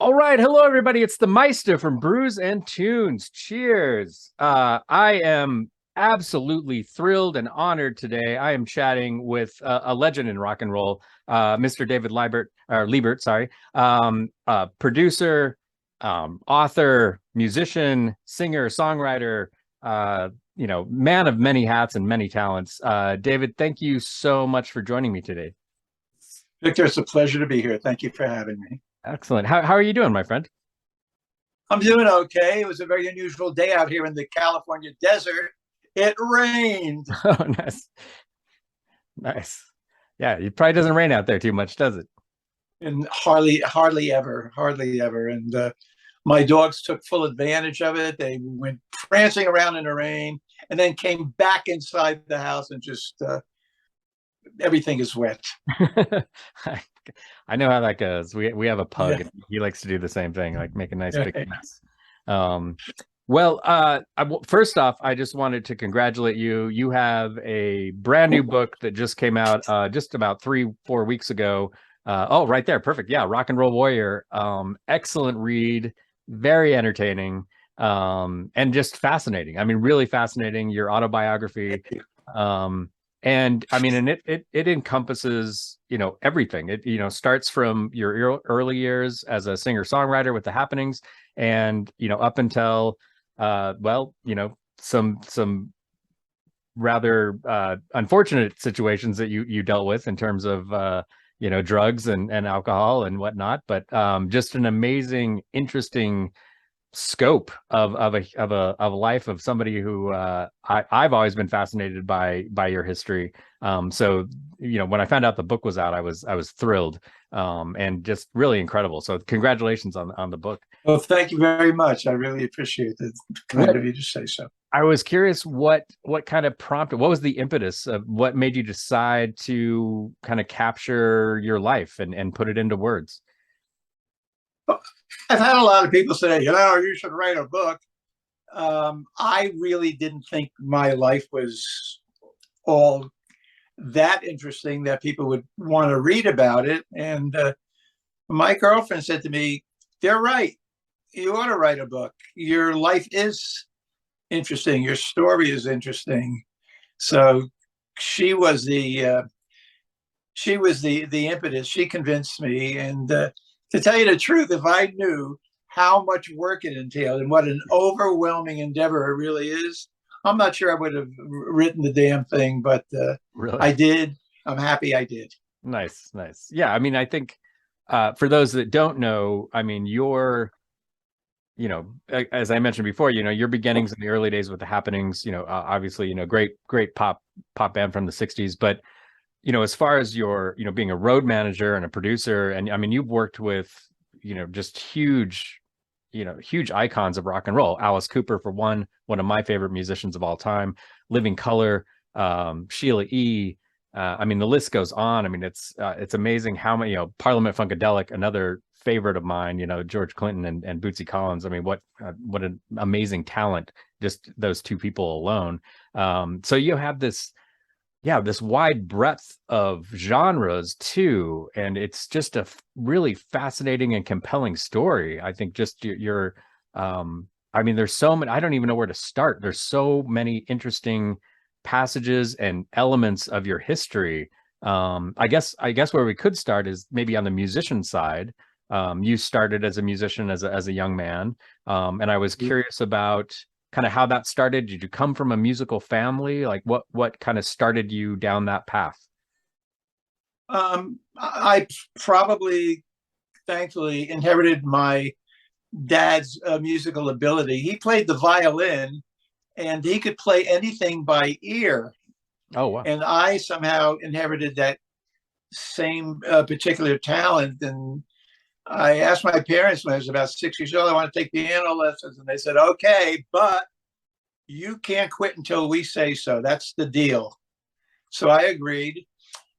All right, hello everybody. It's the Meista from Brews and Tunes. Cheers. I am absolutely thrilled and honored today. I am chatting with a legend in rock and roll, Mr. David Libert, sorry, producer, author, musician, singer, songwriter, man of many hats and many talents. David, thank you so much for joining me today. Victor, it's a pleasure to be here. Thank you for having me. Excellent. How are you doing, my friend? I'm doing okay. It was a very unusual day out here in the California desert. It rained. Oh, nice. Nice. Yeah, it probably doesn't rain out there too much, does it? And hardly ever. And my dogs took full advantage of it. They went prancing around in the rain and then came back inside the house and just everything is wet. I know how that goes. We have a pug, and he likes to do the same thing, like make a nice big mess. First off, I just wanted to congratulate you. You have a brand new book that just came out just about 3-4 weeks ago. Right there, perfect. Yeah, Rock and Roll Warrior. Excellent read, very entertaining, and just fascinating. I mean, really fascinating. Your autobiography. And I mean, and it encompasses, everything. It, starts from your early years as a singer-songwriter with the happenings and, up until, some rather unfortunate situations that you dealt with in terms of, drugs and alcohol and whatnot. But just an amazing, interesting scope of a life of somebody who I've always been fascinated by your history. So when I found out the book was out, I was thrilled, and just really incredible. So congratulations on the book. Well, thank you very much. I really appreciate it. Kind of you to say so. I was curious what kind of prompted, what was the impetus of what made you decide to kind of capture your life and put it into words? I've had a lot of people say, you should write a book. I really didn't think my life was all that interesting that people would want to read about it. And my girlfriend said to me, they're right. You ought to write a book. Your life is interesting. Your story is interesting. So she was the impetus. She convinced me. And to tell you the truth, if I knew how much work it entailed and what an overwhelming endeavor it really is, I'm not sure I would have written the damn thing, but really? I did. I'm happy I did. Nice. Yeah, I mean, I think for those that don't know, I mean, as I mentioned before, your beginnings in the early days with the happenings, obviously, great pop band from the 60s, but as far as your, being a road manager and a producer, and I mean, you've worked with, just huge icons of rock and roll. Alice Cooper, for one of my favorite musicians of all time, Living Colour, Sheila E. I mean, the list goes on. I mean, it's amazing how many, Parliament Funkadelic, another favorite of mine, George Clinton and Bootsy Collins. I mean, what an amazing talent, just those two people alone. So you have this wide breadth of genres too, and it's just a really fascinating and compelling story. I think just your I mean, there's so many, I don't even know where to start. There's so many interesting passages and elements of your history. I guess where we could start is maybe on the musician side. You started as a musician as a young man, and I was curious about kind of how that started. Did you come from a musical family? Like what kind of started you down that path? I probably, thankfully, inherited my dad's musical ability. He played the violin and he could play anything by ear. Oh, wow. And I somehow inherited that same particular talent. And I asked my parents when I was about 6 years old, I want to take piano lessons. And they said, okay, but you can't quit until we say so. That's the deal. So I agreed.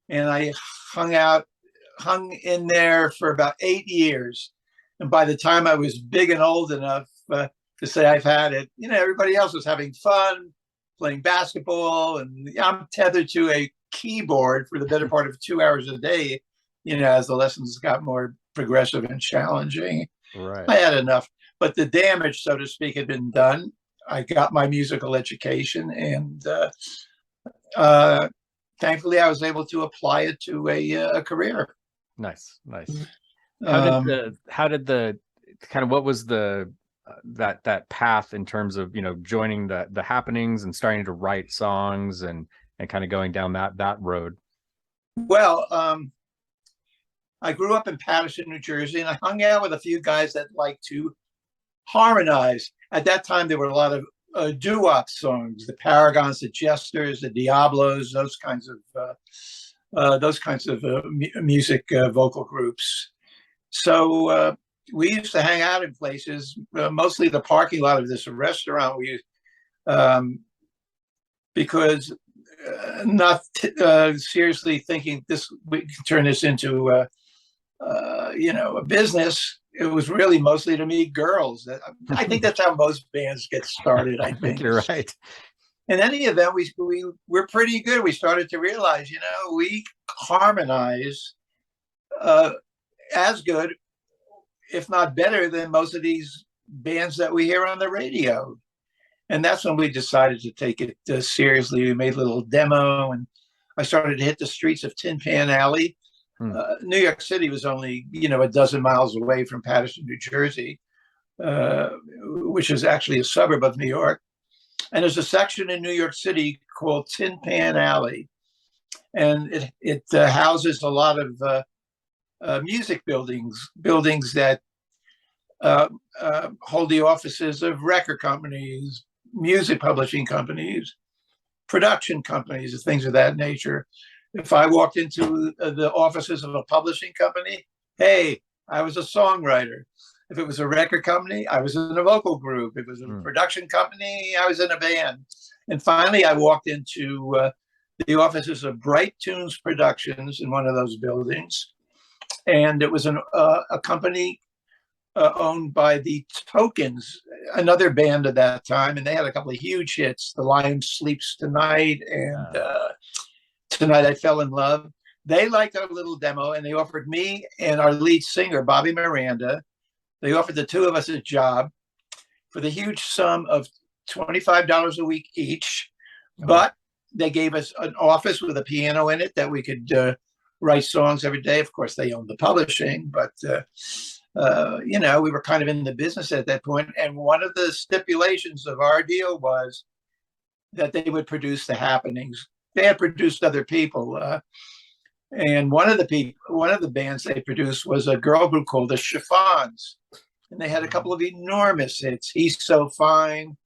And I hung in there for about 8 years. And by the time I was big and old enough to say I've had it, everybody else was having fun, playing basketball. And I'm tethered to a keyboard for the better part of 2 hours a day, as the lessons got more progressive and challenging. Right. I had enough. But the damage, so to speak, had been done. I got my musical education, and thankfully, I was able to apply it to a career. Nice, nice. Um, How did the kind of, what was the that path in terms of, joining the happenings and starting to write songs and kind of going down that road? well, I grew up in Paterson, New Jersey, and I hung out with a few guys that liked to harmonize. At that time, there were a lot of doo-wop songs, the Paragons, the Jesters, the Diablos, those kinds of music vocal groups. So we used to hang out in places, mostly the parking lot of this restaurant we used, because not seriously thinking we can turn this into a business. It was really mostly to meet girls. I think that's how most bands get started. I think you're right. In any event, we're pretty good. We started to realize, we harmonize as good, if not better, than most of these bands that we hear on the radio. And that's when we decided to take it seriously. We made a little demo, and I started to hit the streets of Tin Pan Alley. New York City was only, a dozen miles away from Paterson, New Jersey, which is actually a suburb of New York. And there's a section in New York City called Tin Pan Alley, and it houses a lot of music buildings that hold the offices of record companies, music publishing companies, production companies, and things of that nature. If I walked into the offices of a publishing company, hey, I was a songwriter. If it was a record company, I was in a vocal group. If it was a production company, I was in a band. And finally, I walked into the offices of Bright Tunes Productions in one of those buildings. And it was a company owned by the Tokens, another band at that time. And they had a couple of huge hits, The Lion Sleeps Tonight and Tonight I Fell in Love. They liked our little demo, and they offered me and our lead singer, Bobby Miranda, they offered the two of us a job for the huge sum of $25 a week each. But they gave us an office with a piano in it that we could write songs every day. Of course, they owned the publishing, but we were kind of in the business at that point. And one of the stipulations of our deal was that they would produce the happenings. They had produced other people, and one of the bands they produced was a girl group called the Chiffons, and they had a couple of enormous hits: "He's So Fine,"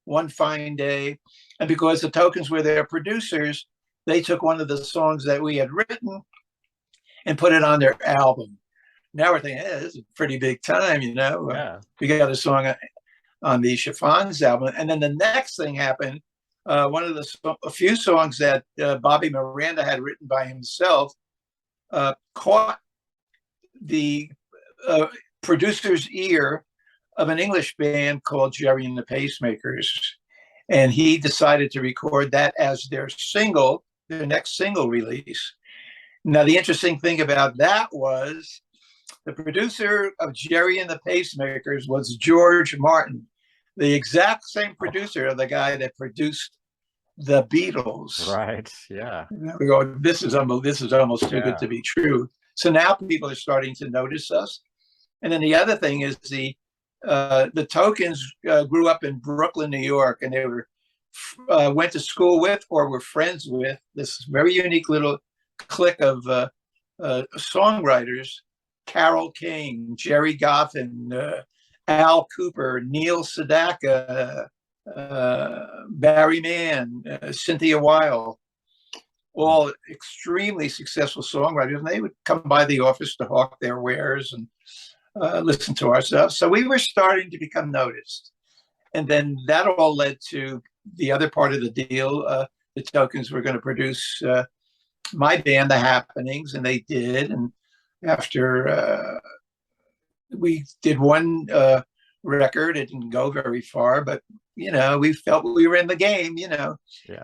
"One Fine Day," and because the Tokens were their producers, they took one of the songs that we had written and put it on their album. Now we're thinking, hey, this is a pretty big time, Yeah. We got a song on the Chiffons album, and then the next thing happened. A few songs that Bobby Miranda had written by himself caught the producer's ear of an English band called Jerry and the Pacemakers, and he decided to record that as their next single release. Now, the interesting thing about that was the producer of Jerry and the Pacemakers was George Martin, the exact same producer of the guy that produced the Beatles. Right. Yeah. We go, this is almost too good to be true. So now people are starting to notice us. And then the other thing is the Tokens grew up in Brooklyn, New York, and they went to school with or were friends with this very unique little clique of songwriters: Carole King, Jerry Goffin, Al Cooper, Neil Sedaka, Barry Mann, Cynthia Weil, all extremely successful songwriters. And they would come by the office to hawk their wares and listen to our stuff. So we were starting to become noticed. And then that all led to the other part of the deal. The Tokens were going to produce my band, The Happenings, and they did. And after we did one record, it didn't go very far, but we felt we were in the game. Yeah.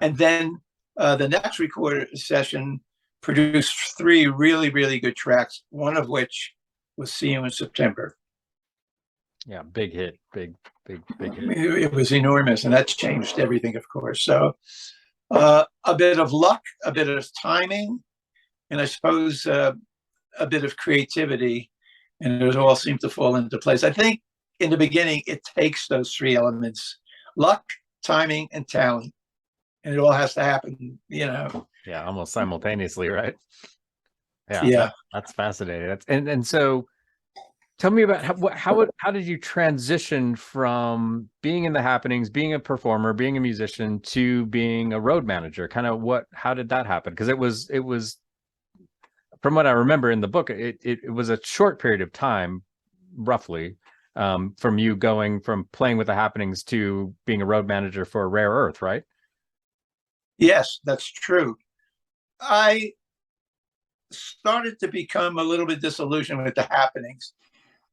And then the next record session produced 3 really, really good tracks, one of which was "See You in September." Yeah, big hit, big hit. It was enormous, and that changed everything, of course. So a bit of luck, a bit of timing, and I suppose a bit of creativity, and it all seemed to fall into place. I think in the beginning, it takes those three elements: luck, timing, and talent. And it all has to happen, you know. Yeah, almost simultaneously, right? Yeah, Yeah. that's fascinating. And so tell me about how did you transition from being in the happenings, being a performer, being a musician, to being a road manager? Kind of how did that happen? Because it was from what I remember in the book, it was a short period of time, roughly, from you going from playing with the happenings to being a road manager for Rare Earth, right? Yes, that's true. I started to become a little bit disillusioned with the happenings.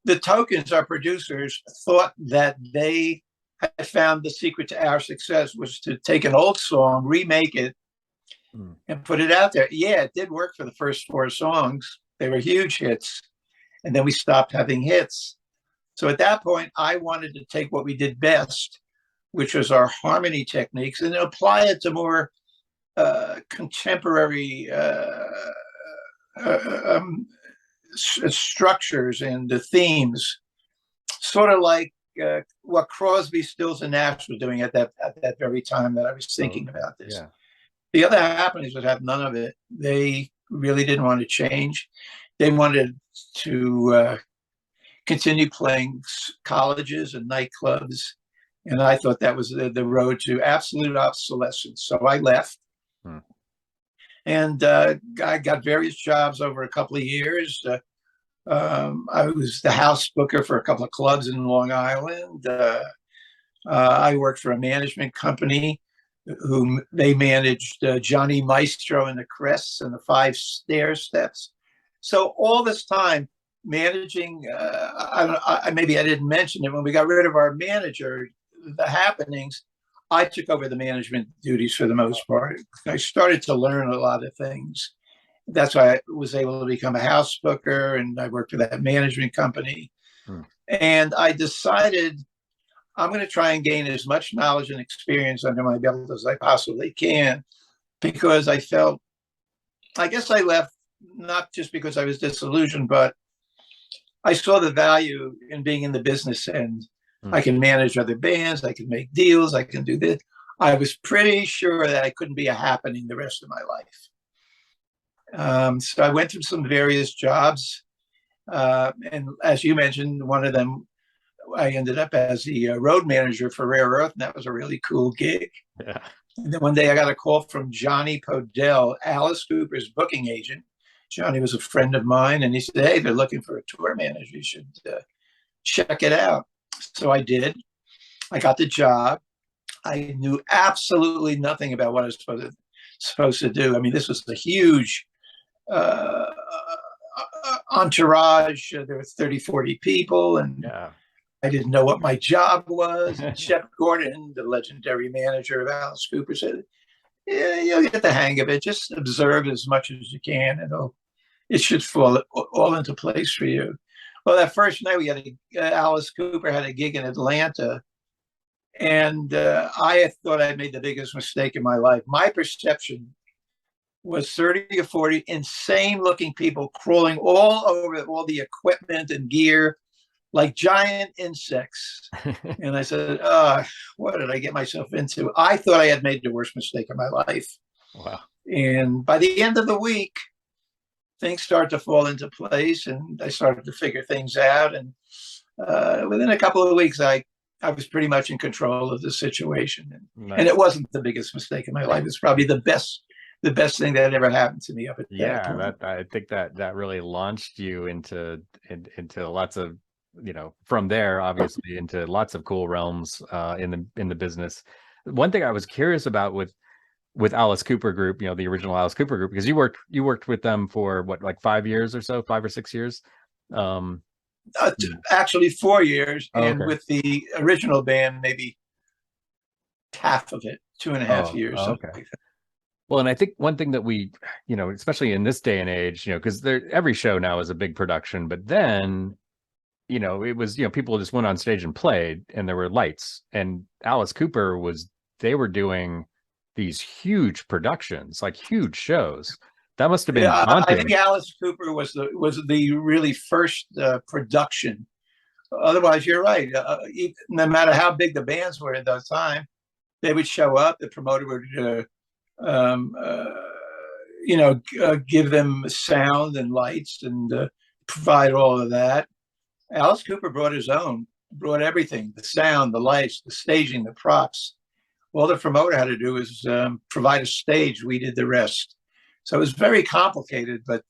The Tokens, our producers, thought that they had found the secret to our success was to take an old song, remake it, and put it out there. Yeah, it did work for the first 4 songs. They were huge hits. And then we stopped having hits. So at that point, I wanted to take what we did best, which was our harmony techniques, and apply it to more contemporary structures and the themes, sort of like what Crosby, Stills, and Nash were doing at that very time that I was thinking about this. Yeah. The other happenings would have none of it. They really didn't want to change. They wanted to continue playing colleges and nightclubs, and I thought that was the road to absolute obsolescence. So I left. And I got various jobs over a couple of years. I was the house booker for a couple of clubs in Long Island. I worked for a management company whom they managed Johnny Maestro and the Crests and the 5 stair steps. So all this time managing, maybe I didn't mention it, when we got rid of our manager, the happenings, I took over the management duties for the most part. I started to learn a lot of things. That's why I was able to become a house booker, and I worked for that management company. And I decided I'm going to try and gain as much knowledge and experience under my belt as I possibly can, because I felt, I guess I left not just because I was disillusioned, but I saw the value in being in the business end. I can manage other bands, I can make deals, I can do this. I was pretty sure that I couldn't be a happening the rest of my life. So I went through some various jobs. And as you mentioned, one of them, I ended up as the road manager for Rare Earth, and that was a really cool gig. Yeah. And then one day I got a call from Johnny Podell, Alice Cooper's booking agent. Johnny was a friend of mine, and he said, "Hey, they're looking for a tour manager. You should check it out." So I did. I got the job. I knew absolutely nothing about what I was supposed to do. I mean, this was a huge entourage. There were 30, 40 people, and I didn't know what my job was. And Shep Gordon, the legendary manager of Alice Cooper, said, "Yeah, you'll get the hang of it. Just observe as much as you can, and it should fall all into place for you." Well, that first night we had Alice Cooper had a gig in Atlanta, and I thought I made the biggest mistake in my life. My perception was 30 or 40 insane-looking people crawling all over all the equipment and gear like giant insects. And I said, what did I get myself into? I thought I had made the worst mistake of my life. Wow. And by the end of the week, things started to fall into place, and I started to figure things out. And within a couple of weeks, I was pretty much in control of the situation. Nice. And it wasn't the biggest mistake in my life. It's probably the best thing that ever happened to me up at that point. I think that really launched you into lots of, from there, obviously, into lots of cool realms in the business. One thing I was curious about with Alice Cooper Group, the original Alice Cooper Group, because you worked with them for what, like 5 years or so, 5 or 6 years? Actually 4 years. Oh, and okay. with the original band, maybe half of it, 2.5 years. Okay. Like that. Well, and I think one thing that we, especially in this day and age, because every show now is a big production, but then you know, it was, you know, people just went on stage and played and there were lights, and Alice Cooper they were doing these huge productions, like huge shows. That must have been Yeah, I think daunting. Alice Cooper was the really first production. Otherwise, you're right. No matter how big the bands were at that time, they would show up. The promoter would, um, uh, give them sound and lights and provide all of that. Alice Cooper brought his own, brought everything: the sound, the lights, the staging, the props. All the promoter had to do was provide a stage. We did the rest. So it was very complicated, but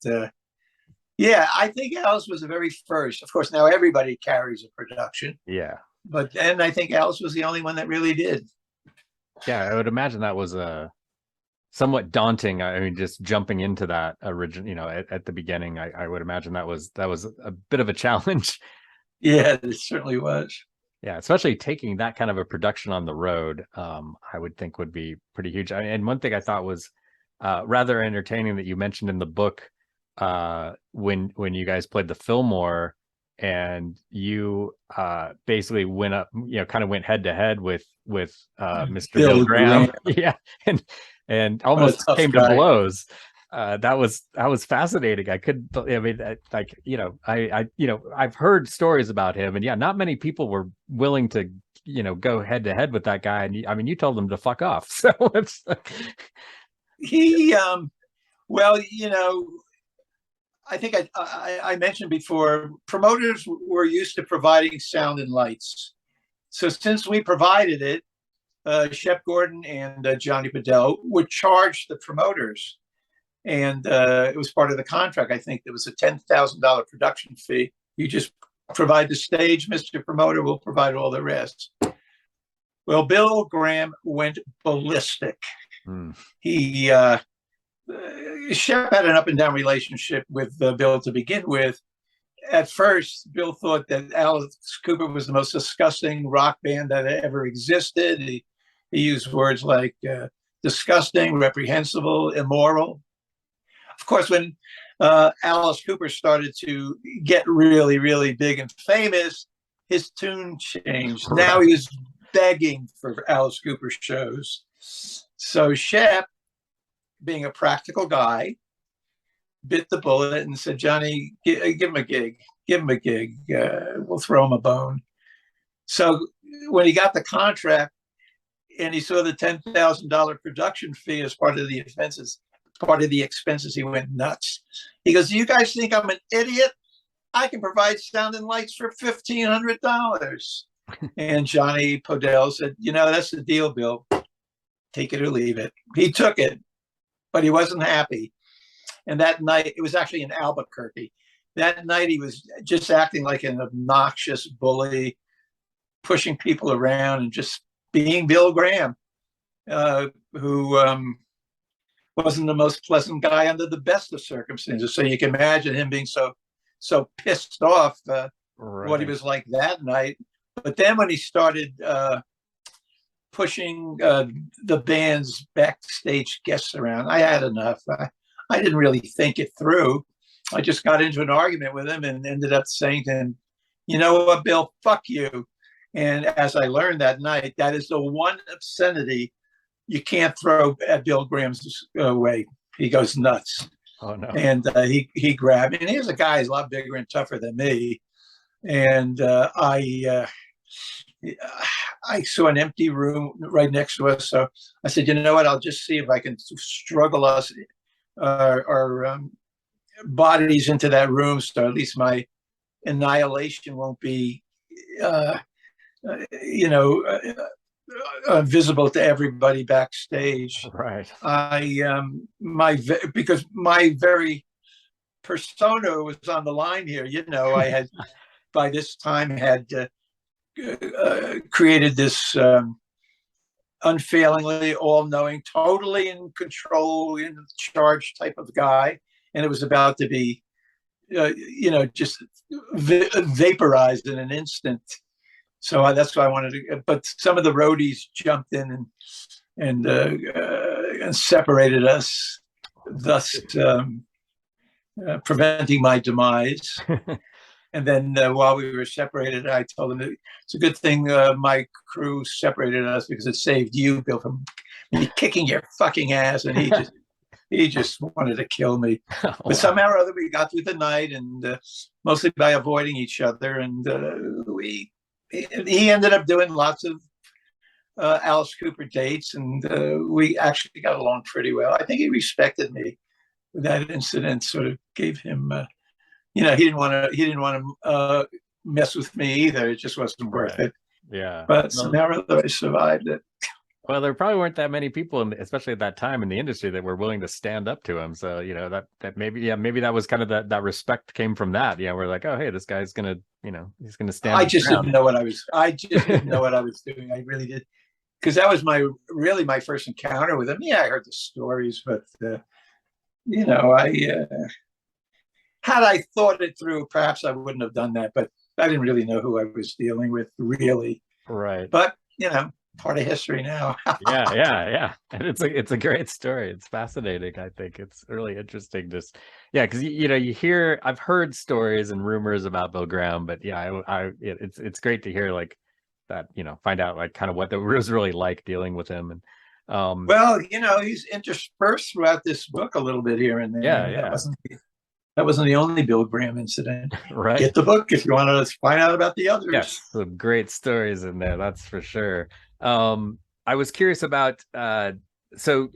yeah, I think Alice was the very first. Of course, now everybody carries a production, Yeah. but then I think Alice was the only one that really did. Yeah, I would imagine that was a somewhat daunting. I mean, just jumping into that original, you know, at the beginning, I would imagine that was a bit of a challenge. Yeah, it certainly was. Yeah, especially taking that kind of a production on the road, I would think would be pretty huge. And one thing I thought was rather entertaining that you mentioned in the book, when you guys played the Fillmore, and you basically went up, you know, kind of went head to head with Mr. Bill Graham. Yeah, and almost came to blows. That was fascinating. I couldn't. I mean, like, you know, I've heard stories about him, and yeah, not many people were willing to, you know, go head to head with that guy. And I mean, you told him to fuck off. So it's he, well, you know, I think I mentioned before, promoters were used to providing sound and lights. So since we provided it, Shep Gordon and Johnny Bedell would charge the promoters. And it was part of the contract. I think there was a $10,000 production fee. You just provide the stage, Mr. Promoter, we'll provide all the rest. Well, Bill Graham went ballistic. He, Shep had an up and down relationship with Bill to begin with. At first, Bill thought that Alice Cooper was the most disgusting rock band that ever existed. He used words like disgusting, reprehensible, immoral. Of course, when Alice Cooper started to get really, really big and famous, his tune changed. Right. Now he was begging for Alice Cooper shows. So Shep, being a practical guy, bit the bullet and said, Johnny, give him a gig. Give him a gig. We'll throw him a bone. So when he got the contract and he saw the $10,000 production fee as part of the expenses, he went nuts. He goes, do you guys think I'm an idiot? I can provide sound and lights for $1,500. And Johnny Podell said, you know, that's the deal, Bill. Take it or leave it. He took it, but he wasn't happy. And that night, it was actually in Albuquerque. That night, he was just acting like an obnoxious bully, pushing people around and just being Bill Graham, who wasn't the most pleasant guy under the best of circumstances. So you can imagine him being so pissed off what he was like that night. But then when he started pushing the band's backstage guests around, I had enough. I didn't really think it through. I just got into an argument with him and ended up saying to him, you know what, Bill, fuck you. And as I learned that night, that is the one obscenity you can't throw at Bill Graham's way. He goes nuts. Oh, no. And he grabbed me. And here's a guy who's a lot bigger and tougher than me. And I saw an empty room right next to us. So I said, you know what? I'll just see if I can struggle our bodies into that room, so at least my annihilation won't be, visible to everybody backstage. Right. Because my very persona was on the line here. You know, I had by this time had created this unfailingly all-knowing, totally in control, in charge type of guy, and it was about to be, just vaporized in an instant. So that's what I wanted to. But some of the roadies jumped in and separated us, thus preventing my demise. And then while we were separated, I told him that it's a good thing my crew separated us because it saved you, Bill, from me kicking your fucking ass. And he just wanted to kill me. Oh, But somehow or other, we got through the night, and mostly by avoiding each other. And he ended up doing lots of Alice Cooper dates, and we actually got along pretty well. I think he respected me. That incident sort of gave him, he didn't want to mess with me either. It just wasn't worth it. Yeah. But somehow or other, I survived it. Well, there probably weren't that many people, especially at that time in the industry, that were willing to stand up to him. So, that maybe that was kind of that respect came from that. Yeah, we're like, oh, hey, this guy's gonna, he's gonna stand. I just didn't know what I was. I just didn't know what I was doing. I really did, because that was my first encounter with him. Yeah, I heard the stories, but had I thought it through, perhaps I wouldn't have done that. But I didn't really know who I was dealing with, really. Right. But part of history now. yeah. And it's a great story. It's fascinating. I think it's really interesting. Just because you hear, I've heard stories and rumors about Bill Graham, but it's great to hear like that. Find out like kind of what it was really like dealing with him. And well, he's interspersed throughout this book a little bit here and there. Yeah. That wasn't the only Bill Graham incident. Right. Get the book if you want to find out about the others. Yes, some great stories in there. That's for sure. I was curious about so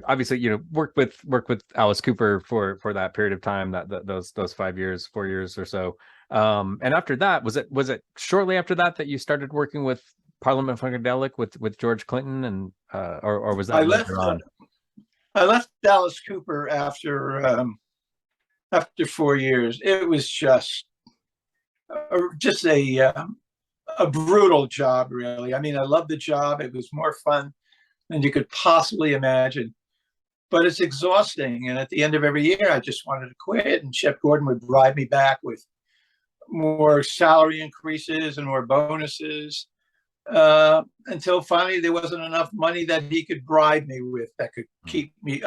obviously worked with Alice Cooper for that period of time, those 4 years or so. And after that, was it shortly after that you started working with Parliament Funkadelic with George Clinton, and or was that later on? I left Alice Cooper after 4 years. It was just a brutal job, really. I mean, I loved the job. It was more fun than you could possibly imagine, but it's exhausting. And at the end of every year, I just wanted to quit. And Shep Gordon would bribe me back with more salary increases and more bonuses, until finally there wasn't enough money that he could bribe me with that could keep me,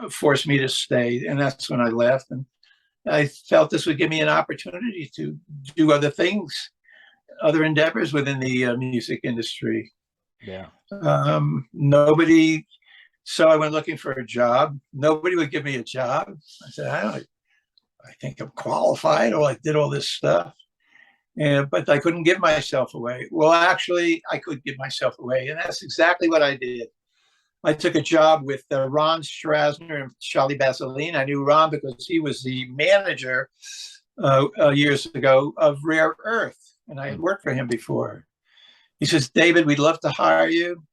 force me to stay. And that's when I left. And I felt this would give me an opportunity to do other things, other endeavors within the music industry. Yeah. So I went looking for a job. Nobody would give me a job. I said, I think I'm qualified. Or I did all this stuff. But I couldn't give myself away. Well, actually, I could give myself away. And that's exactly what I did. I took a job with Ron Strasner and Charlie Baseline. I knew Ron because he was the manager years ago of Rare Earth. And I had worked for him before. He says, David, we'd love to hire you,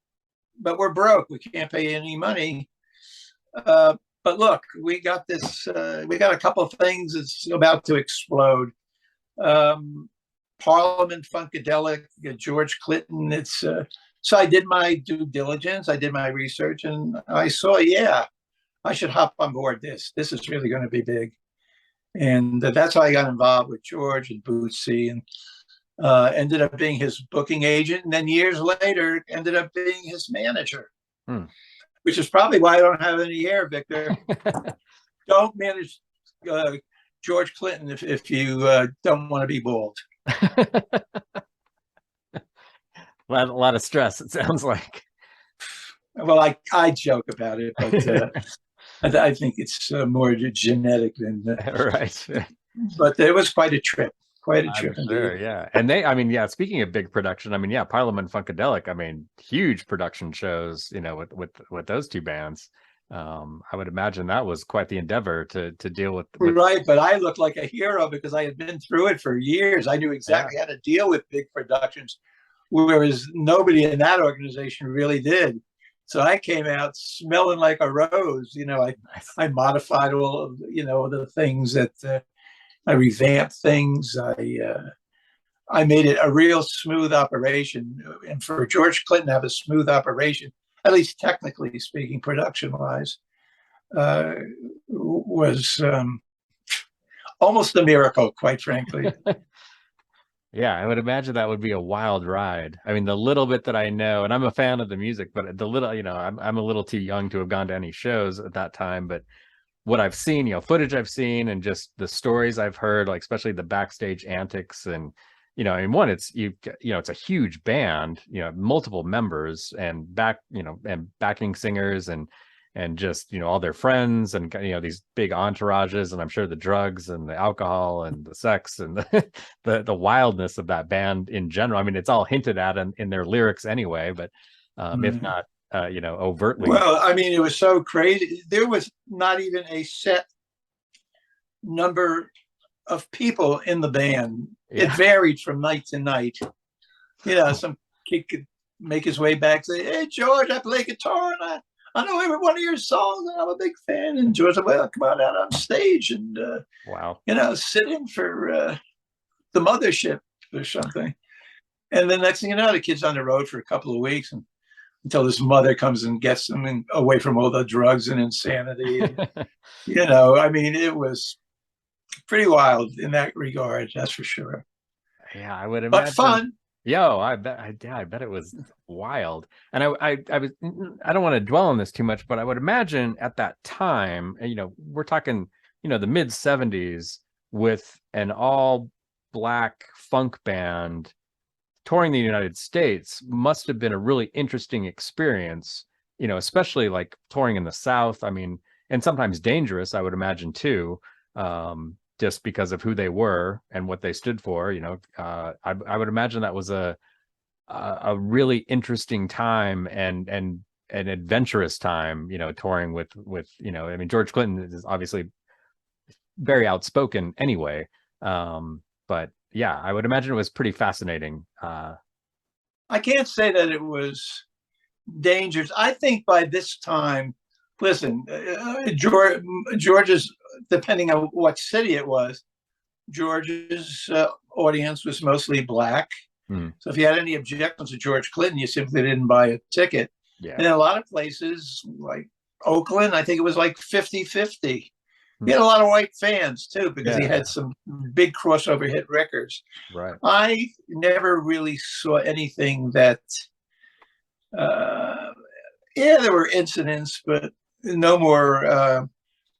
but we're broke. We can't pay any money. But look, we got this, we got a couple of things that's about to explode. Parliament Funkadelic, George Clinton. So I did my due diligence. I did my research, and I saw, I should hop on board this. This is really going to be big. And that's how I got involved with George and Bootsy, and ended up being his booking agent. And then years later, ended up being his manager, which is probably why I don't have any hair, Victor. Don't manage George Clinton if you don't want to be bald. A lot of stress, it sounds like. Well, I joke about it, but I think it's more genetic than right. But it was quite a trip. Quite a trip. Sure, yeah. And speaking of big production, Parliament Funkadelic, huge production shows, with those two bands. I would imagine that was quite the endeavor to deal with. Right, but I looked like a hero because I had been through it for years. I knew exactly how to deal with big productions, whereas nobody in that organization really did. So I came out smelling like a rose. I modified all of the things that I revamped things. I made it a real smooth operation, and for George Clinton to have a smooth operation, at least technically speaking, production-wise, was almost a miracle, quite frankly. Yeah, I would imagine that would be a wild ride. The little bit that I know, and I'm a fan of the music, but the little, I'm a little too young to have gone to any shows at that time, but what I've seen, footage I've seen, and just the stories I've heard, like especially the backstage antics, and I mean, one, it's a huge band, multiple members, and and backing singers, and just all their friends, and these big entourages, and I'm sure the drugs and the alcohol and the sex and the wildness of that band in general. I mean, it's all hinted at in their lyrics anyway, but if not overtly. Well, I mean, it was so crazy. There was not even a set number of people in the band. Yeah. It varied from night to night. Some kid could make his way back, say, "Hey, George, I play guitar, and I know every one of your songs, and I'm a big fan." And George said, "Well, come on out on stage and wow, sit in for the mothership or something." And the next thing you know, the kid's on the road for a couple of weeks, and until his mother comes and gets him away from all the drugs and insanity. I mean, it was pretty wild in that regard, that's for sure. Yeah, I would imagine. But fun. I bet it was wild. And I don't want to dwell on this too much, but I would imagine at that time, we're talking, the mid 70s, with an all black funk band touring the United States must have been a really interesting experience, especially like touring in the South. I mean, and sometimes dangerous, I would imagine too, just because of who they were and what they stood for. I would imagine that was a really interesting time and an adventurous time, touring with I mean, George Clinton is obviously very outspoken anyway, but yeah, I would imagine it was pretty fascinating. I can't say that it was dangerous. I think by this time, listen, George's, depending on what city it was, George's audience was mostly black. So if you had any objections to George Clinton, you simply didn't buy a ticket. Yeah. And in a lot of places, like Oakland, I think it was like 50-50. He had a lot of white fans too, because he had some big crossover hit records. Right. I never really saw anything that, there were incidents, but no more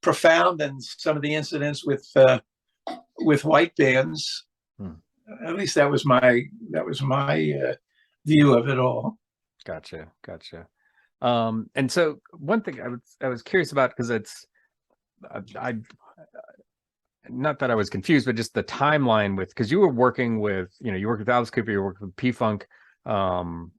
profound than some of the incidents with white bands. At least that was my view of it all. Gotcha. And so one thing I was curious about, because it's, I not that I was confused, but just the timeline because you were working with, you worked with Alice Cooper, you worked with P-Funk, the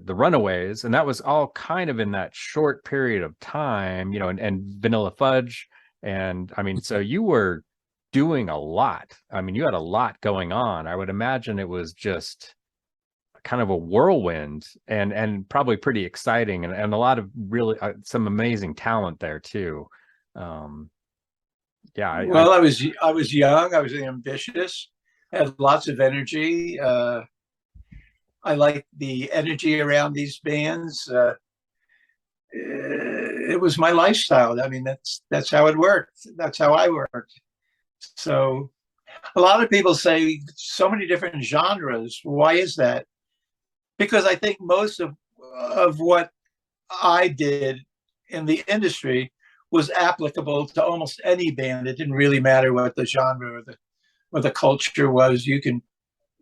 Runaways, and that was all kind of in that short period of time, and Vanilla Fudge. And I mean, so you were doing a lot. I mean, you had a lot going on. I would imagine it was just kind of a whirlwind, and probably pretty exciting, and a lot of really some amazing talent there too. Yeah. I was young. I was ambitious. Had lots of energy. I liked the energy around these bands. It was my lifestyle. I mean, that's how it worked. That's how I worked. So, a lot of people say so many different genres. Why is that? Because I think most of what I did in the industry was applicable to almost any band. It didn't really matter what the genre or the culture was. You can,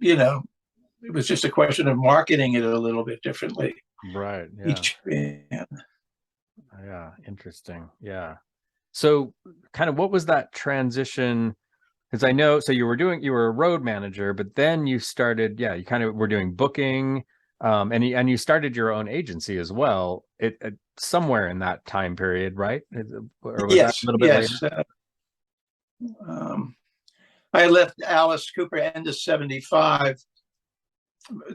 it was just a question of marketing it a little bit differently. Right. Yeah. Each band. Yeah. Interesting. Yeah. So kind of what was that transition? Because I know, so you were a road manager, but then you started, you kind of were doing booking, and you started your own agency as well. It somewhere in that time period, right? Or was yes, that a little bit later? I left Alice Cooper end of 75.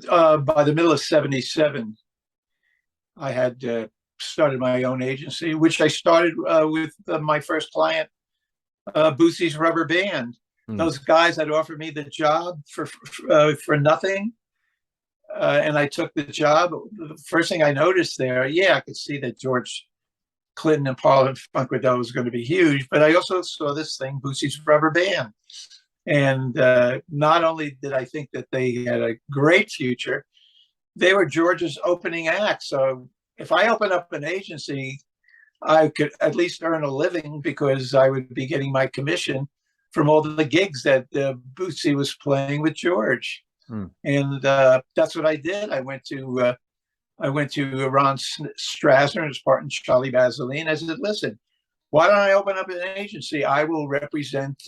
By the middle of 77, I had started my own agency, which I started with my first client, Boosie's Rubber Band. Those guys had offered me the job for nothing. And I took the job. The first thing I noticed there, I could see that George Clinton and Parliament Funkadelic was going to be huge, but I also saw this thing, Boosie's Rubber Band. And not only did I think that they had a great future, they were George's opening act. So if I open up an agency, I could at least earn a living because I would be getting my commission from all the gigs that Bootsy was playing with George. And that's what I did. I went to Ron Strasser and his partner Charlie Vaseline. I said, listen, why don't I open up an agency? I'll represent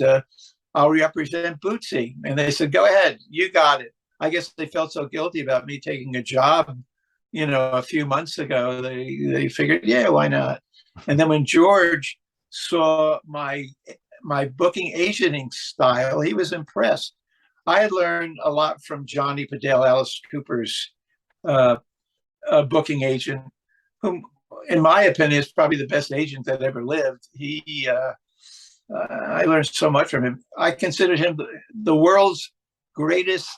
Bootsy. And they said, go ahead, you got it. I guess they felt so guilty about me taking a job, a few months ago. They figured, yeah, why not? And then when George saw my booking agenting style, he was impressed. I had learned a lot from Johnny Padale, Alice Cooper's booking agent, whom, in my opinion, is probably the best agent that ever lived. I learned so much from him. I considered him the world's greatest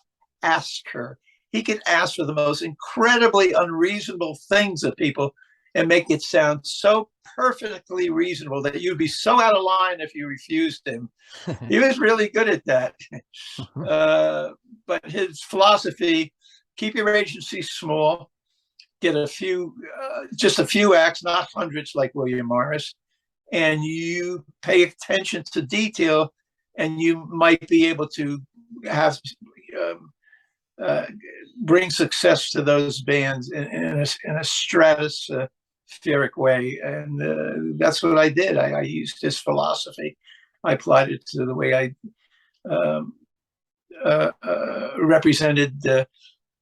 asker. He could ask for the most incredibly unreasonable things of people and make it sound so perfectly reasonable that you'd be so out of line if you refused him. He was really good at that. But his philosophy, keep your agency small, get just a few acts, not hundreds like William Morris, and you pay attention to detail, and you might be able to have bring success to those bands in a stratospheric way. And that's what I did. I used his philosophy. I applied it to the way I represented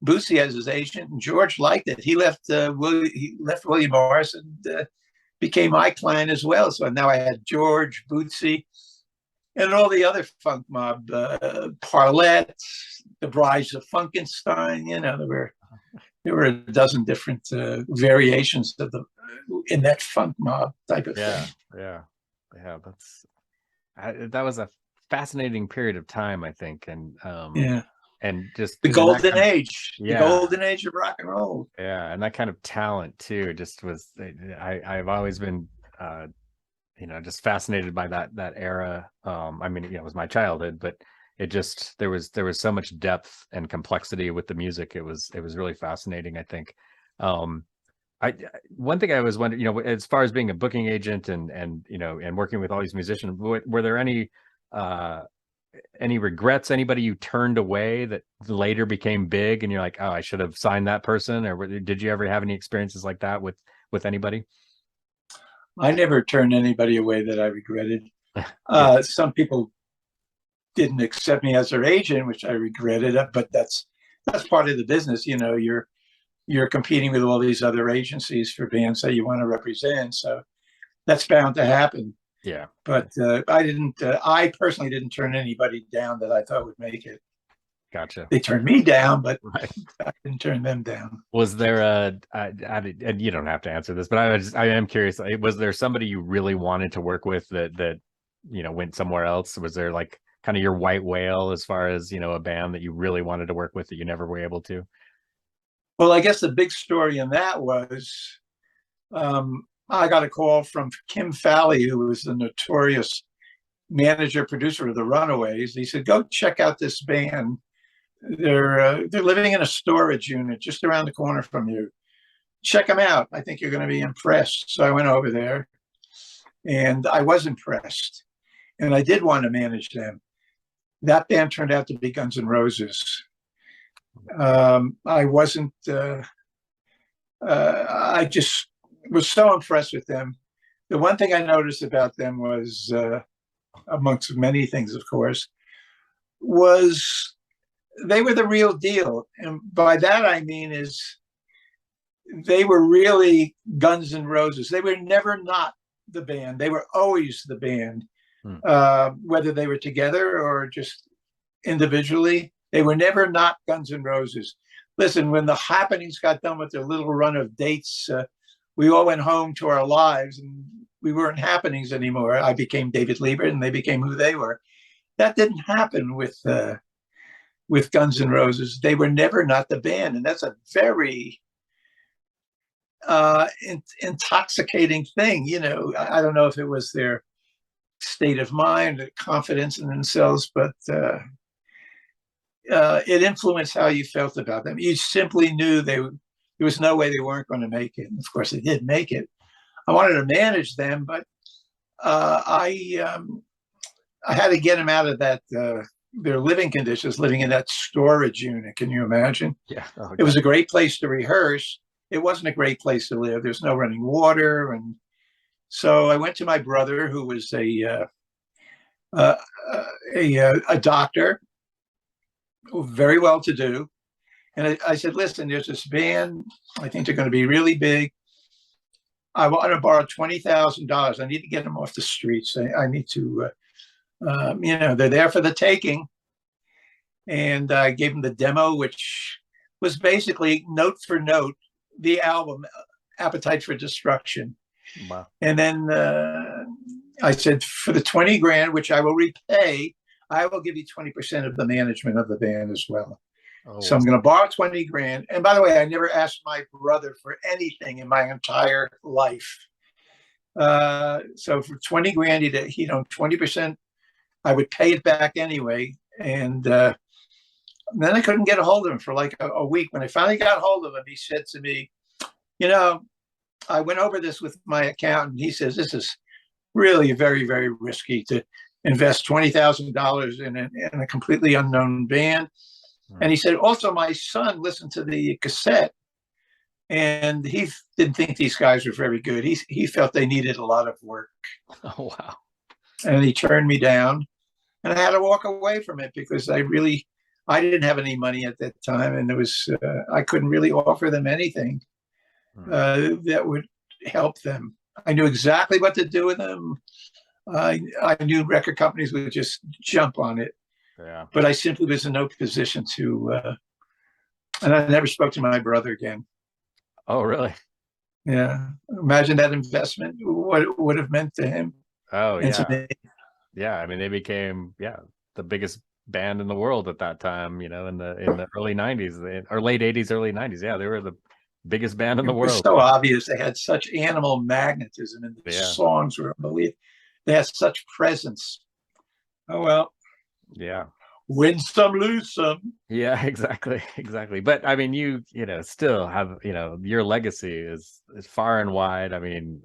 Bootsy as his agent, and George liked it. He left William Morris and became my client as well. So now I had George, Bootsy, and all the other funk mob, Parlette, the Brides of Funkenstein. There were a dozen different variations of in that funk mob type of thing. Yeah. That was a fascinating period of time, I think, and and just the golden age, the golden age of rock and roll. Yeah, and that kind of talent too. Just was I've always been just fascinated by that era. I mean, it was my childhood, but it just there was so much depth and complexity with the music. It was really fascinating, I think. One thing I was wondering, as far as being a booking agent and working with all these musicians, were there any regrets? Anybody you turned away that later became big and you're like, oh, I should have signed that person? Or did you ever have any experiences like that with anybody? I never turned anybody away that I regretted. Some people didn't accept me as their agent, which I regretted, but that's part of the business. You're competing with all these other agencies for bands that you want to represent. So that's bound to happen. Yeah. But I personally didn't turn anybody down that I thought would make it. Gotcha. They turned me down, but right. I didn't turn them down. Was there and you don't have to answer this, but I am curious, was there somebody you really wanted to work with that went somewhere else? Was there like kind of your white whale as far as, a band that you really wanted to work with that you never were able to? Well, I guess the big story in that was, I got a call from Kim Fowley, who was the notorious manager producer of the Runaways. He said, "Go check out this band. They're living in a storage unit just around the corner from you. Check them out. I think you're going to be impressed." So I went over there, and I was impressed, and I did want to manage them. That band turned out to be Guns N' Roses. I wasn't. I just was so impressed with them. The one thing I noticed about them was, amongst many things, of course, was they were the real deal. And by that I mean is they were really Guns N' Roses. They were never not the band. They were always the band, whether they were together or just individually. They were never not Guns N' Roses. Listen, when the Happenings got done with their little run of dates, we all went home to our lives and we weren't Happenings anymore. I became David Libert and they became who they were. That didn't happen with Guns N' Roses. They were never not the band. And that's a very intoxicating thing. I don't know if it was their state of mind, confidence in themselves, but it influenced how you felt about them. You simply knew there was no way they weren't going to make it. And of course, they did make it. I wanted to manage them, but I had to get them out of that their living conditions, living in that storage unit. Can you imagine? Yeah. Oh, It was a great place to rehearse. It wasn't a great place to live. There's no running water, and so I went to my brother, who was uh, a doctor, very well to do, and I said, "Listen, there's this band. I think they're going to be really big. I want to borrow $20,000. I need to get them off the streets. I need to, they're there for the taking." And I gave them the demo, which was basically note for note the album Appetite for Destruction. Wow. And then I said, for the 20 grand, which I will repay, I will give you 20% of the management of the band as well. Oh, so I'm going to borrow 20 grand. And by the way, I never asked my brother for anything in my entire life. So for 20 grand, he'd own 20%. I would pay it back anyway. And then I couldn't get a hold of him for like a week. When I finally got a hold of him, he said to me, I went over this with my accountant. He says, this is really very, very risky to invest $20,000 in a completely unknown band. And he said, also, my son listened to the cassette and he didn't think these guys were very good. He felt they needed a lot of work. Oh, wow. And he turned me down, and I had to walk away from it because I didn't have any money at that time. And I couldn't really offer them anything that would help them. I knew exactly what to do with them. I knew record companies would just jump on it. Yeah. But I simply was in no position to, and I never spoke to my brother again. Oh, really? Yeah. Imagine that investment, what it would have meant to him. Oh, yeah. Yeah. I mean, they became, the biggest band in the world at that time, in the early 90s or late 80s, early 90s. Yeah. They were the biggest band in the world. It was so obvious. They had such animal magnetism, and the songs were unbelievable. They had such presence. Oh, well. Yeah. Win some, lose some. Yeah, exactly. But I mean, you still have, your legacy is far and wide. I mean,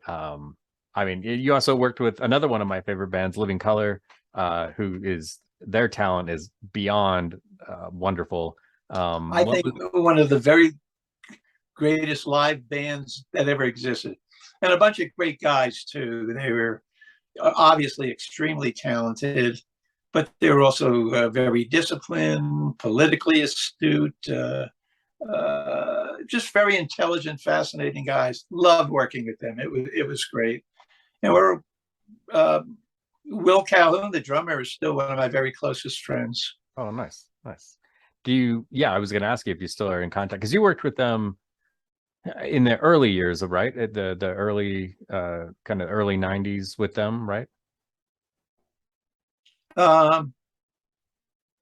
you also worked with another one of my favorite bands, Living Colour, their talent is beyond wonderful. I think one of the very greatest live bands that ever existed, and a bunch of great guys too. They were obviously extremely talented, but they were also very disciplined, politically astute, just very intelligent, fascinating guys. Loved working with them. It was great. And Will Calhoun, the drummer, is still one of my very closest friends. Oh, nice. I was going to ask you if you still are in contact, because you worked with them in the early years of, right? At the early kind of early 90s with them, right?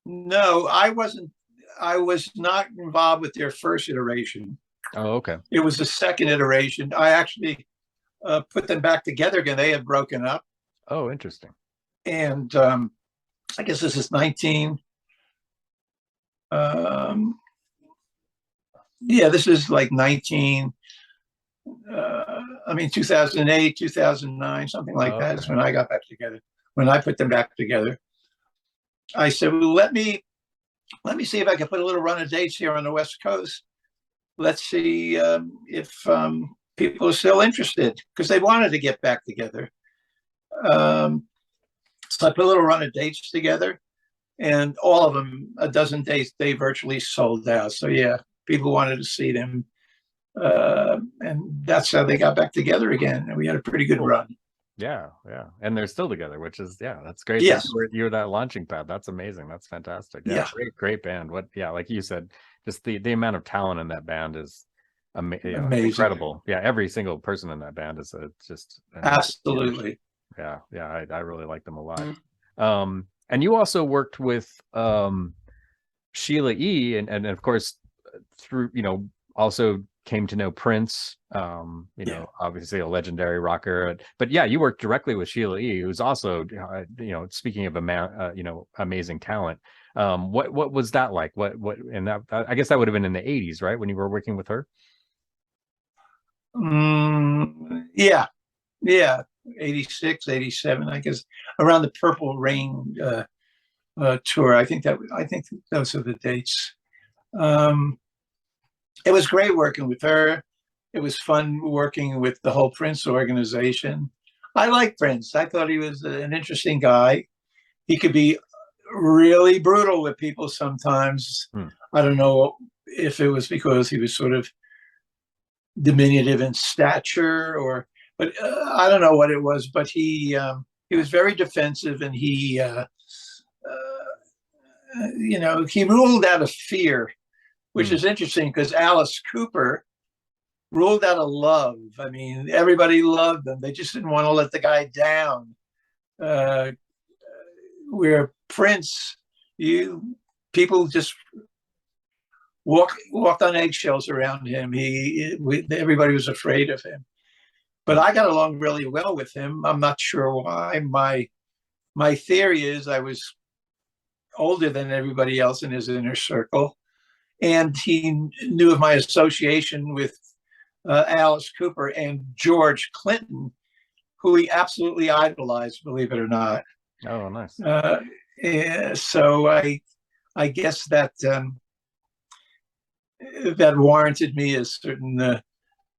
No, I wasn't. I was not involved with their first iteration. Oh, okay. It was the second iteration. I actually put them back together again. They had broken up. Oh, interesting. And I guess this is 19. This is like 19. 2008, 2009, something like that is when I got back together. When I put them back together, I said, well, let me see if I can put a little run of dates here on the West Coast. Let's see if people are still interested, because they wanted to get back together. So I put a little run of dates together, and all of them, a dozen dates, they virtually sold out. So yeah, people wanted to see them. And that's how they got back together again. And we had a pretty good run. Yeah. And they're still together, which is, that's great. Yes. You're that launching pad. That's amazing. That's fantastic. Yeah. Great band. Like you said, just the amount of talent in that band is amazing. Incredible. Yeah. Every single person in that band is just absolutely. Yeah. I really like them a lot. And you also worked with Sheila E. and of course through, also came to know Prince, obviously a legendary rocker, but you worked directly with Sheila E., who's also, speaking of amazing talent. What was that like? And that, I guess that would have been in the 80s, right? When you were working with her? Yeah. Yeah, 86, 87, I guess, around the Purple Rain tour. I think those are the dates. Um, it was great working with her. It was fun working with the whole Prince organization. I like Prince. I thought he was an interesting guy. He could be really brutal with people sometimes. Hmm. I don't know if it was because he was sort of diminutive in stature, but I don't know what it was. But he was very defensive, and he ruled out of fear, which is interesting because Alice Cooper ruled out of love. I mean, everybody loved them. They just didn't want to let the guy down. Where Prince, people just walked on eggshells around him. Everybody was afraid of him. But I got along really well with him. I'm not sure why. My theory is I was older than everybody else in his inner circle, and he knew of my association with Alice Cooper and George Clinton, who he absolutely idolized, believe it or not. Oh, nice. So I guess that that warranted me a certain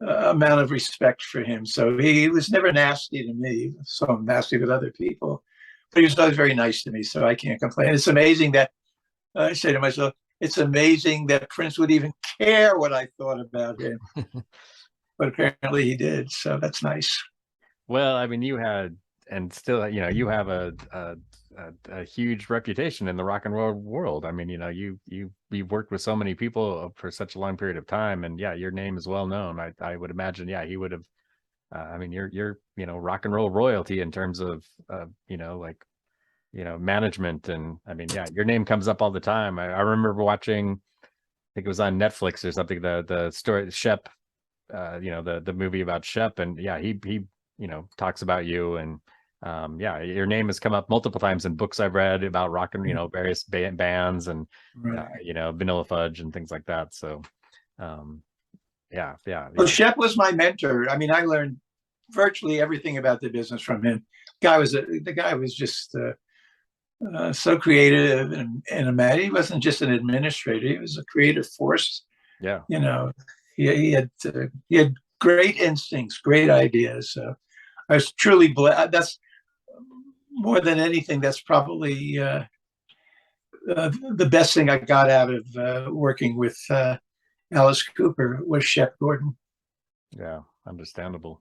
amount of respect for him. So he was never nasty to me. So nasty with other people, but he was always very nice to me. So I can't complain. It's amazing that I say to myself, it's amazing that Prince would even care what I thought about him. But apparently he did. So that's nice. Well, I mean, you had, and still, you have a huge reputation in the rock and roll world. I mean, you've worked with so many people for such a long period of time, and yeah, your name is well known. I would imagine, yeah, he would have. I mean, you're rock and roll royalty in terms of management, and I mean, yeah, your name comes up all the time. I remember watching, I think it was on Netflix or something, the story Shep, the movie about Shep, and yeah, he talks about you, and yeah, your name has come up multiple times in books I've read about rock and various bands, and Vanilla Fudge and things like that. So yeah. Well, Shep was my mentor. I mean, I learned virtually everything about the business from him. The guy was just so creative and a man. He wasn't just an administrator; he was a creative force. Yeah, he had great instincts, great ideas. So I was truly blessed. That's more than anything. That's probably the best thing I got out of working with Alice Cooper was Shep Gordon. Yeah, understandable.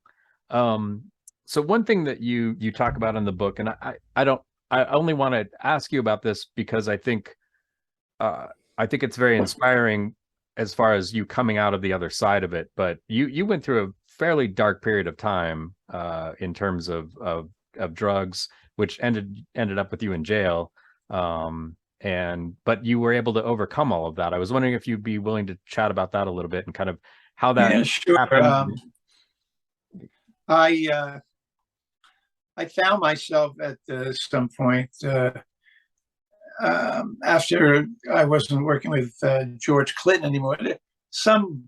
So one thing that you talk about in the book, and I only want to ask you about this because I think it's very inspiring as far as you coming out of the other side of it. But you went through a fairly dark period of time in terms of drugs, which ended up with you in jail. But you were able to overcome all of that. I was wondering if you'd be willing to chat about that a little bit and kind of how that happened. I found myself at some point after I wasn't working with George Clinton anymore. Some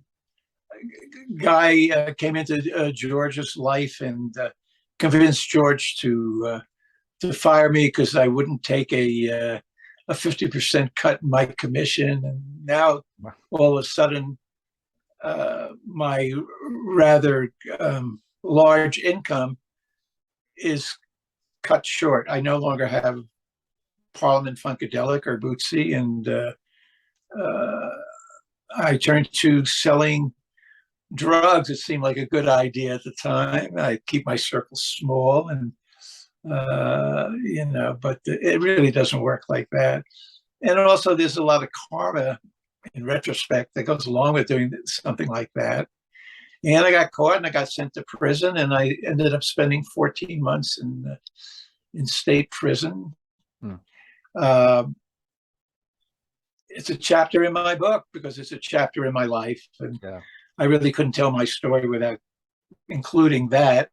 guy came into George's life and convinced George to fire me because I wouldn't take a 50% cut in my commission. And now all of a sudden, my rather large income is cut short. I no longer have Parliament Funkadelic or Bootsy, and I turned to selling drugs. It seemed like a good idea at the time. I keep my circle small, and but it really doesn't work like that. And also, there's a lot of karma in retrospect that goes along with doing something like that. And I got caught and I got sent to prison, and I ended up spending 14 months in state prison. It's a chapter in my book because it's a chapter in my life, and I really couldn't tell my story without including that.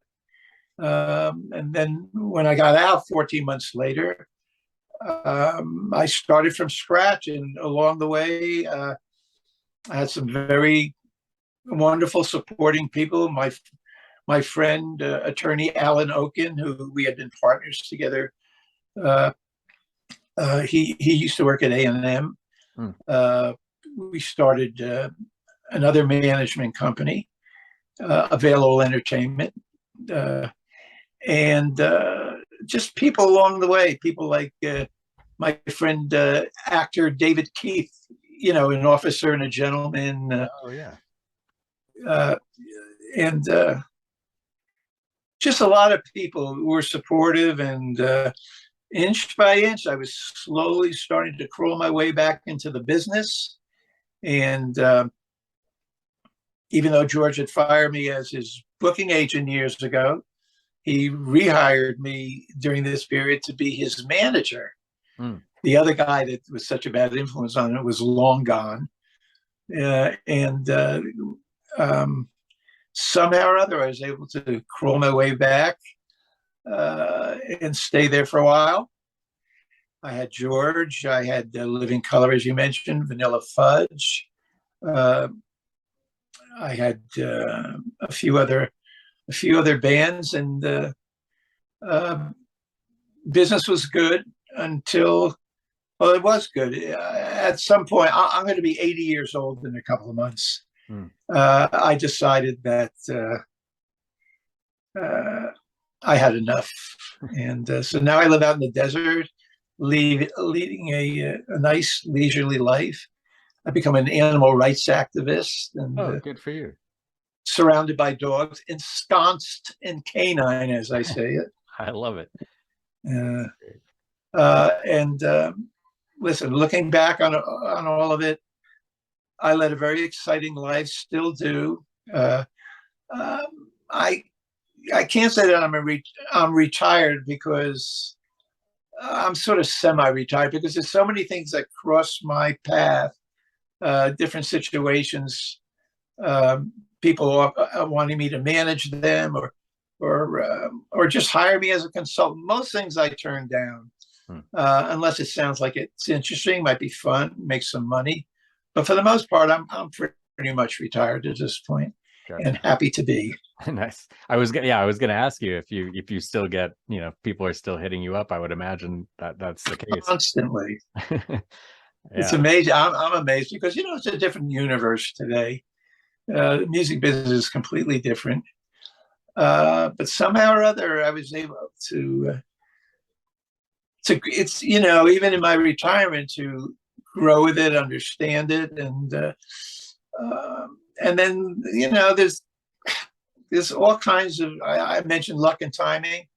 And then when I got out 14 months later, I started from scratch, and along the way, I had some very wonderful supporting people. my friend, attorney Alan Oken, who we had been partners together. He used to work at A&M. We started another management company, Available Entertainment, and just people along the way. People like my friend, actor David Keith, an Officer and a Gentleman. Oh yeah. And just a lot of people who were supportive, and inch by inch, I was slowly starting to crawl my way back into the business. And even though George had fired me as his booking agent years ago, he rehired me during this period to be his manager. The other guy that was such a bad influence on it was long gone. And somehow or other, I was able to crawl my way back and stay there for a while. I had George, I had Living Color, as you mentioned, Vanilla Fudge. I had a few other bands, and business was good until, well, it was good. At some point, I'm going to be 80 years old in a couple of months. I decided that I had enough. And so now I live out in the desert, leading a nice leisurely life. I've become an animal rights activist, and good for you. Surrounded by dogs, ensconced in canine, as I say it. I love it. Listen, looking back on all of it, I led a very exciting life, still do. I can't say that I'm retired, because I'm sort of semi-retired, because there's so many things that cross my path, different situations, people wanting me to manage them, or just hire me as a consultant. Most things I turn down, unless it sounds like it's interesting, might be fun, make some money. But for the most part, I'm pretty much retired at this point. Gotcha. And happy to be. Nice. I was gonna ask you if you still get, people are still hitting you up. I would imagine that's the case. Constantly. Yeah. It's amazing. I'm amazed, because it's a different universe today. The music business is completely different. But somehow or other, I was able to it's even in my retirement, to grow with it, understand it, and then there's all kinds of. I mentioned luck and timing.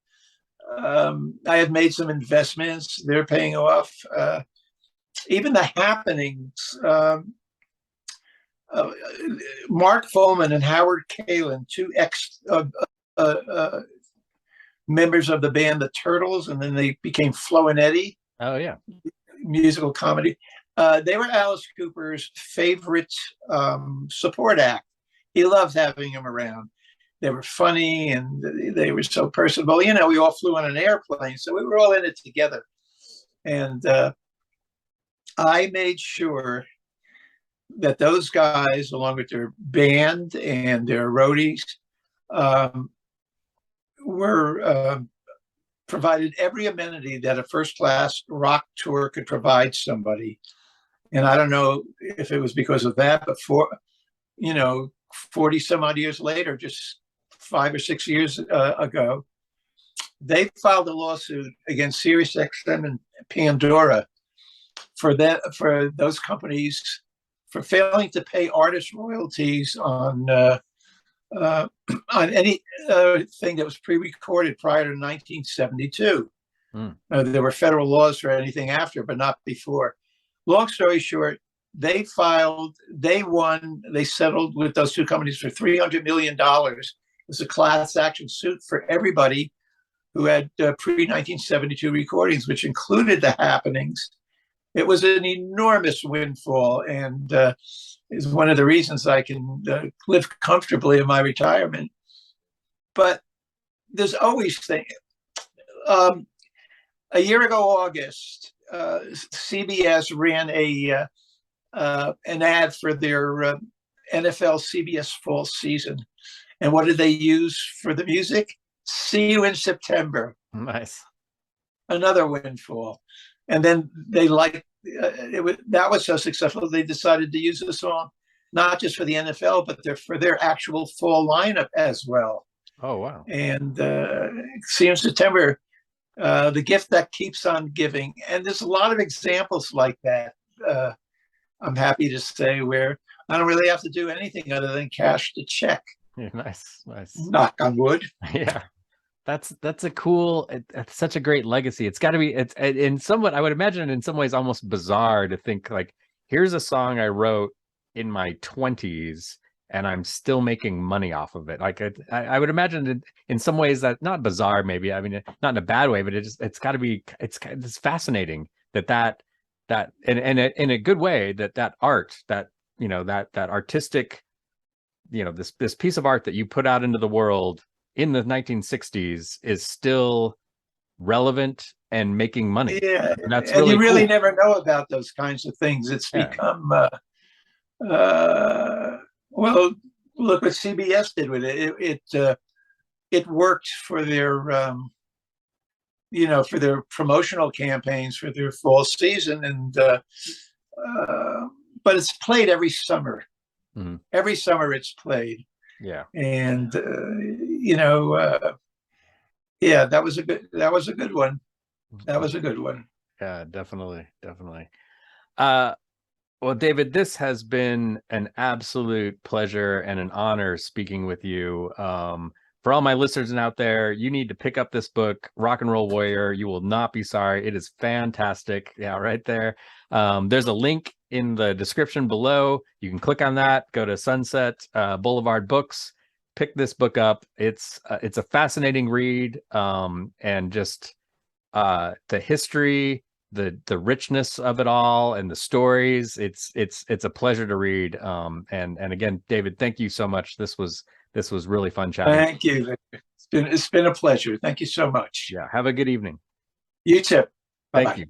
I had made some investments; they're paying off. Even the happenings. Mark Foreman and Howard Kalin, two ex members of the band The Turtles, and then they became Flo and Eddie. Oh yeah, musical comedy. They were Alice Cooper's favorite support act. He loved having them around. They were funny, and they were so personable. We all flew on an airplane, so we were all in it together. And I made sure that those guys, along with their band and their roadies, were provided every amenity that a first-class rock tour could provide somebody. And I don't know if it was because of that, but 40 some odd years later, just 5 or 6 years ago, they filed a lawsuit against SiriusXM and Pandora for those companies for failing to pay artist royalties on any thing that was pre-recorded prior to 1972. There were federal laws for anything after, but not before. Long story short, they won, they settled with those two companies for $300 million. It was a class action suit for everybody who had pre-1972 recordings, which included the happenings. It was an enormous windfall, and is one of the reasons I can live comfortably in my retirement. But there's always things. A year ago, August, CBS ran an ad for their NFL CBS fall season, And what did they use for the music? See You in September. Nice. Another windfall. And then they liked that was so successful they decided to use the song not just for the NFL, but for their actual fall lineup as well. Oh wow! And See You in September, the gift that keeps on giving. And there's a lot of examples like that. I'm happy to say where I don't really have to do anything other than cash the check. Yeah, nice. Knock on wood. Yeah. That's a cool, it's such a great legacy. It's got to be, it's in somewhat, I would imagine in some ways almost bizarre to think like, here's a song I wrote in my 20s and I'm still making money off of it. Like I would imagine in some ways that not bizarre, maybe, I mean, not in a bad way, but it's got to be, it's fascinating that and in a good way that art, that, you know, that artistic, you know, this piece of art that you put out into the world in the 1960s is still relevant and making money. Yeah, and that's and really you really cool. never know about those kinds of things. It's become well, look what CBS did with it. It worked for their you know, for their promotional campaigns for their fall season, and but it's played every summer. Mhm. Every summer it's played. Yeah. And you know, yeah, that was a good one. That was a good one. Yeah, definitely. Well, David, this has been an absolute pleasure and an honor speaking with you. For all my listeners out there, you need to pick up this book, Rock and Roll Warrior. You will not be sorry. It is fantastic. Yeah, right there. There's a link in the description below. You can click on that, go to Sunset Boulevard Books, pick this book up. It's a fascinating read, and just the history, the richness of it all, and the stories. It's a pleasure to read. And again, David, thank you so much. This was really fun chatting. Thank you. It's been a pleasure. Thank you so much. Yeah. Have a good evening. You too. Bye-bye. Thank you.